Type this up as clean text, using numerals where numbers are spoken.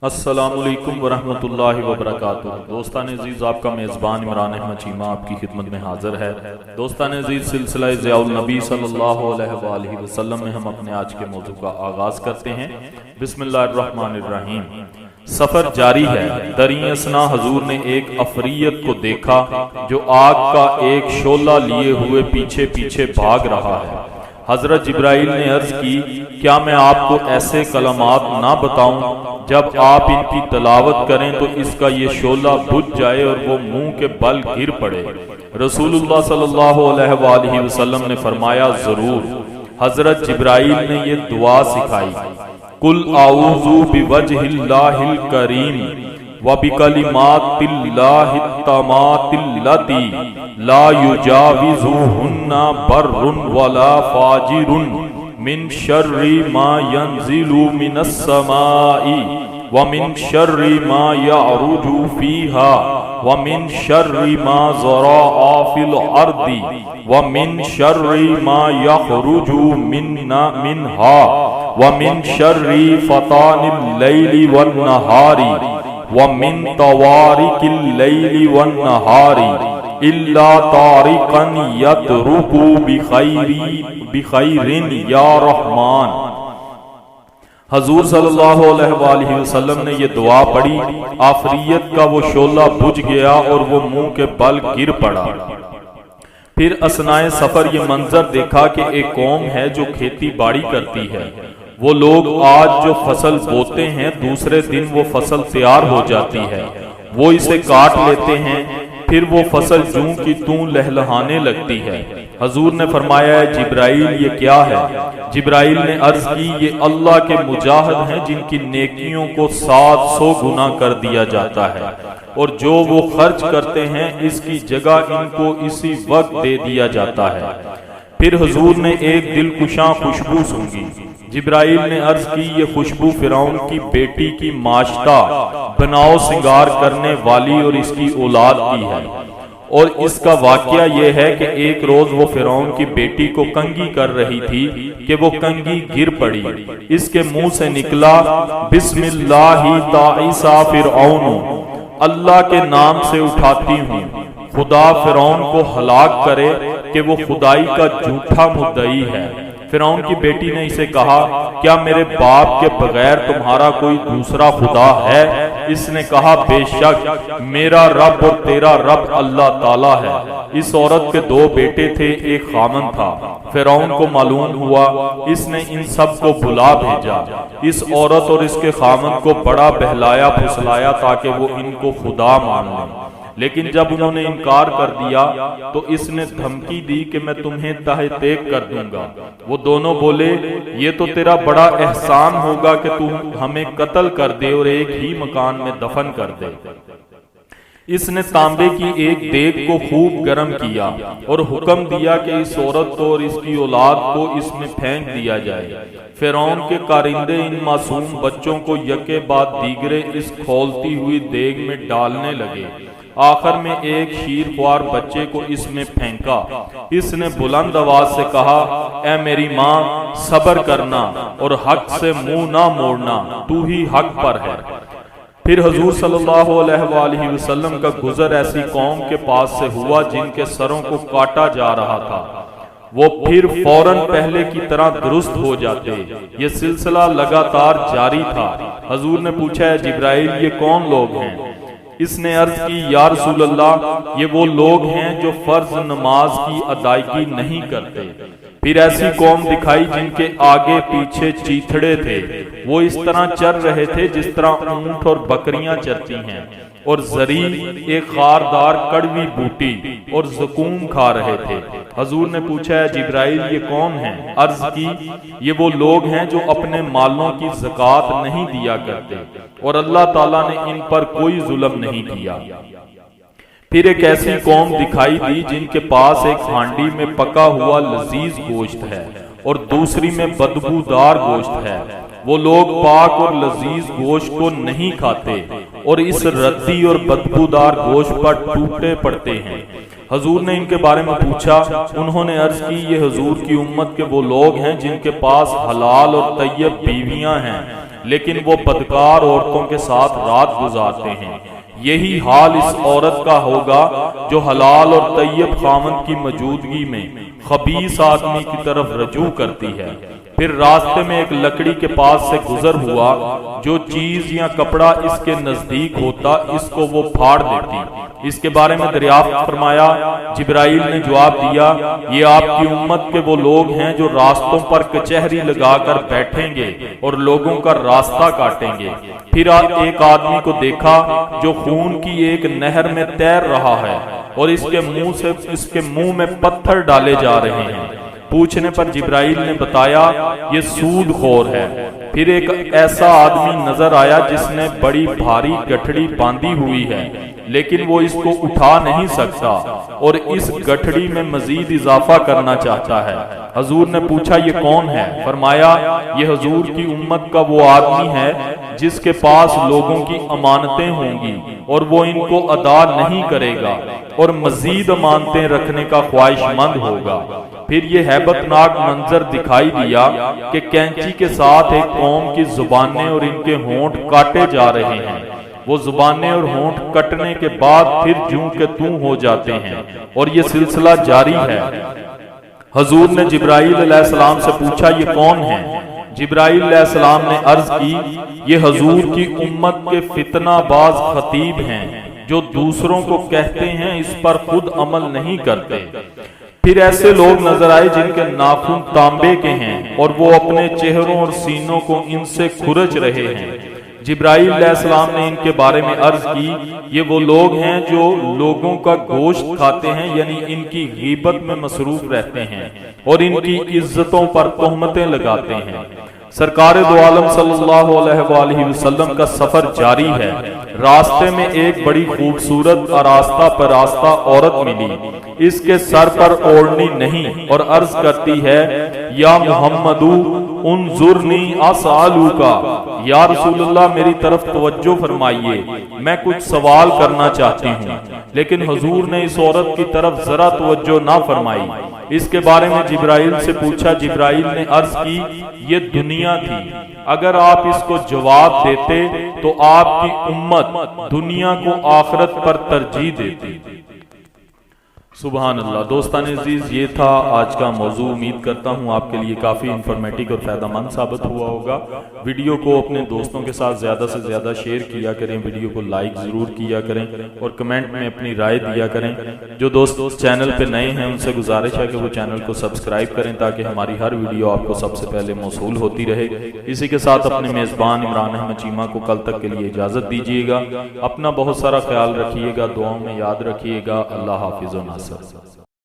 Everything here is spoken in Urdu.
السلام علیکم ورحمۃ اللہ وبرکاتہ۔ دوستان عزیز، آپ کا میزبان عمران احمد چیمہ آپ کی خدمت میں حاضر ہے۔ دوستان عزیز، سلسلہ ضیاء النبی صلی اللہ علیہ وآلہ وسلم میں ہم اپنے آج کے موضوع کا آغاز کرتے ہیں۔ بسم اللہ الرحمن الرحیم۔ سفر جاری ہے۔ دریں اثنا حضور نے ایک عفریت کو دیکھا جو آگ کا ایک شعلہ لیے ہوئے پیچھے پیچھے بھاگ رہا ہے۔ حضرت جبرائیل نے عرض کی، کیا میں آپ کو ایسے کلمات نہ بتاؤں جب آپ ان کی تلاوت کریں تو اس کا یہ شعلہ بجھ جائے اور وہ منہ کے بل گر پڑے؟ رسول اللہ صلی اللہ علیہ وآلہ وسلم نے فرمایا، ضرور۔ حضرت جبرائیل نے یہ دعا سکھائی، قل اعوذ بوجہ اللہ الکریم وبکلمات اللہ التامات اللتی لا یجاوزہن بر ولا فاجر من شر ما ينزل من السماء ومن شر ما يعرج فيها ومن شر ما زرع في الأرض ومن شر ما يخرج منها ومن شر فتان الليل والنهار ومن طوارق الليل والنهار إلا طارقا يترك بخير یا رحمان۔ حضور صلی اللہ علیہ وآلہ وسلم نے یہ دعا پڑھی، عفریت کا وہ شعلہ بجھ گیا اور وہ منہ کے بل گر پڑا۔ پھر اثناء سفر یہ منظر دیکھا کہ ایک قوم ہے جو کھیتی باڑی کرتی ہے۔ وہ لوگ آج جو فصل بوتے ہیں دوسرے دن وہ فصل تیار ہو جاتی ہے، وہ اسے کاٹ لیتے ہیں، پھر وہ فصل جوں کی توں لہلہانے لگتی ہے۔ حضور نے فرمایا، جبرائیل یہ کیا ہے؟ جبرائیل نے عرض کی، یہ اللہ کے مجاہد ہیں جن کی نیکیوں کو 700 گنا کر دیا جاتا ہے، اور جو وہ خرچ کرتے ہیں اس کی جگہ ان کو اسی وقت دے دیا جاتا ہے۔ پھر حضور نے ایک دلکشاں خوشبو سونگی۔ جبرائیل نے عرض کی، یہ خوشبو فرعون کی بیٹی کی ماشطہ بناؤ سنگار کرنے والی اور اس کی اولاد کی ہے، اور اس کا واقعہ یہ ہے کہ ایک روز وہ فرعون کی بیٹی کو کنگھی کر رہی تھی کہ وہ کنگھی گر پڑی۔ اس کے منہ سے نکلا، بسم اللہ تعیسیٰ فرعون، اللہ کے نام سے اٹھاتی ہوں، خدا فرعون کو ہلاک کرے کہ وہ خدائی کا جھوٹا مدعی ہے۔ فرعون کی بیٹی نے اسے کہا، کیا میرے باپ کے بغیر تمہارا کوئی دوسرا خدا ہے؟ اس نے کہا، بے شک میرا رب اور تیرا رب اللہ تعالیٰ ہے۔ اس عورت کے 2 بیٹے تھے، ایک خامن تھا۔ فرعون کو معلوم ہوا، اس نے ان سب کو بلا بھیجا۔ اس عورت اور اس کے خامن کو بڑا بہلایا پھسلایا تاکہ وہ ان کو خدا مان لیں، لیکن جب انہوں نے انکار کر دیا تو اس نے دھمکی دی کہ میں تمہیں تہہ تیگ کر دوں گا۔ وہ دونوں بولے، یہ تو تیرا بڑا احسان ہوگا کہ تم ہمیں قتل کر دے اور ایک ہی مکان میں دفن کر دے۔ اس نے تانبے کی ایک دیگ کو خوب گرم کیا اور حکم دیا کہ اس عورت کو اور اس کی اولاد کو اس میں پھینک دیا جائے۔ فرعون کے کارندے ان معصوم بچوں کو یکے بعد دیگرے اس کھولتی ہوئی دیگ میں ڈالنے لگے۔ آخر میں ایک شیر خوار بچے کو اس میں پھینکا۔ اس نے بلند آواز سے کہا، اے میری ماں، صبر کرنا اور حق سے منہ نہ موڑنا، تو ہی حق پر ہے۔ پھر حضور صلی اللہ علیہ وآلہ وسلم کا گزر ایسی قوم کے پاس سے ہوا جن کے سروں کو کاٹا جا رہا تھا، وہ پھر فوراً پہلے کی طرح درست ہو جاتے۔ یہ سلسلہ لگاتار جاری تھا۔ حضور نے پوچھا، جبرائیل یہ کون لوگ ہیں؟ اس نے عرض کی، یا رسول اللہ، یہ وہ لوگ ہیں جو فرض نماز کی ادائیگی نہیں کرتے۔ پھر ایسی قوم دکھائی جن کے آگے پیچھے چیتھڑے تھے، وہ اس طرح چر رہے تھے جس طرح اونٹ اور بکریاں چرتی ہیں، اور زری ایک خاردار کڑوی بوٹی اور زقوم کھا رہے تھے۔ حضور نے پوچھا، جبرائیل یہ کون ہیں؟ عرض کی، یہ وہ لوگ ہیں جو اپنے مالوں کی زکوٰۃ نہیں دیا کرتے، اور اللہ تعالیٰ نے ان پر کوئی ظلم نہیں کیا۔ پھر ایک ایسی قوم دکھائی دی جن کے پاس ایک ہانڈی میں پکا ہوا لذیذ گوشت ہے اور دوسری میں بدبودار گوشت ہے۔ وہ لوگ پاک اور لذیذ گوشت کو نہیں کھاتے اور اس ردی اور بدبودار گوشت پر ٹوٹے پڑتے ہیں۔ حضور نے ان کے بارے میں پوچھا، انہوں نے عرض کی یہ حضور کی امت کے وہ لوگ ہیں جن کے پاس حلال اور طیب بیویاں ہیں لیکن وہ بدکار عورتوں کے ساتھ رات گزارتے ہیں۔ یہی حال اس عورت کا ہوگا جو حلال اور طیب خامن کی موجودگی میں خبیث آدمی کی طرف رجوع کرتی ہے، پھر راستے میں ایک لکڑی کے پاس سے گزر ہوا، جو چیز یا کپڑا اس کے نزدیک ہوتا اس کو وہ پھاڑ دیتی۔ اس کے بارے میں دریافت فرمایا، جبرائیل نے جواب دیا، یہ آپ کی امت کے وہ لوگ ہیں جو راستوں پر کچہری لگا کر بیٹھیں گے اور لوگوں کا راستہ کاٹیں گے۔ پھر ایک آدمی کو دیکھا جو خون کی ایک نہر میں تیر رہا ہے اور اس کے منہ میں پتھر ڈالے جا رہے ہیں۔ پوچھنے پر جبرائیل نے بتایا یہ سود خور ہے۔ پھر ایک ایسا آدمی نظر آیا جس نے بڑی بھاری گٹھڑی باندھی ہوئی ہے، لیکن وہ اس کو اٹھا نہیں سکتا اور اس گٹھڑی میں مزید اضافہ کرنا چاہتا ہے۔ حضور نے پوچھا یہ کون ہے؟ فرمایا یہ حضور کی امت کا وہ آدمی ہے جس کے پاس لوگوں کی امانتیں ہوں گی اور وہ ان کو ادا نہیں کرے گا اور مزید امانتیں رکھنے کا خواہش مند ہوگا۔ پھر یہ ہیبت ناک منظر دکھائی دیا کہ کینچی کے ساتھ ایک قوم کی زبانیں اور ان کے ہونٹ کاٹے جا رہے ہیں۔ وہ زبانیں اور ہونٹ کٹنے کے بعد پھر جوں کے توں ہو جاتے ہیں اور یہ سلسلہ جاری ہے۔ حضور نے جبرائیل علیہ السلام سے پوچھا یہ کون ہے؟ جبرائیل علیہ السلام نے عرض کی یہ حضور کی امت کے فتنہ باز خطیب ہیں جو دوسروں کو کہتے ہیں اس پر خود عمل نہیں کرتے۔ پھر ایسے لوگ نظر آئے جن کے ناخن تانبے کے ہیں اور وہ اپنے چہروں اور سینوں کو ان سے کھرچ رہے ہیں۔ جبرائیل علیہ السلام نے ان کے بارے میں عرض کی یہ وہ لوگ ہیں جو لوگوں کا گوشت کھاتے ہیں، یعنی ان کی غیبت میں مصروف رہتے ہیں اور ان کی عزتوں پر تہمتیں لگاتے ہیں۔ سرکار دو عالم صلی اللہ علیہ وآلہ وسلم کا سفر جاری ہے۔ راستے میں ایک بڑی خوبصورت آراستہ پراستہ عورت ملی، اس کے سر پر اوڑھنی نہیں اور عرض کرتی ہے یا محمدو انظرنی اسألوکا، یا رسول اللہ میری طرف توجہ فرمائیے میں کچھ سوال کرنا چاہتی ہوں۔ لیکن حضور نے اس عورت کی طرف ذرا توجہ نہ فرمائی۔ اس کے بارے میں جبرائیل سے پوچھا، جبرائیل نے عرض کی یہ دنیا تھی، اگر آپ اس کو جواب دیتے تو آپ کی امت دنیا کو آخرت پر ترجیح دیتی۔ سبحان اللہ۔ دوستان عزیز یہ تھا آج کا موضوع، امید کرتا ہوں آپ کے لیے کافی انفارمیٹک اور فائدہ مند ثابت ہوا ہوگا۔ ویڈیو کو اپنے دوستوں کے ساتھ زیادہ سے زیادہ شیئر کیا کریں، ویڈیو کو لائک ضرور کیا کریں اور کمنٹ میں اپنی رائے دیا کریں۔ جو دوست چینل پہ نئے ہیں ان سے گزارش ہے کہ وہ چینل کو سبسکرائب کریں تاکہ ہماری ہر ویڈیو آپ کو سب سے پہلے موصول ہوتی رہے۔ اسی کے ساتھ اپنے میزبان عمران احمد چیمہ کو کل تک کے لیے اجازت دیجیے گا۔ اپنا بہت سارا خیال رکھیے گا، دعاؤں میں یاد رکھیے گا۔ اللہ حافظ و ناصر۔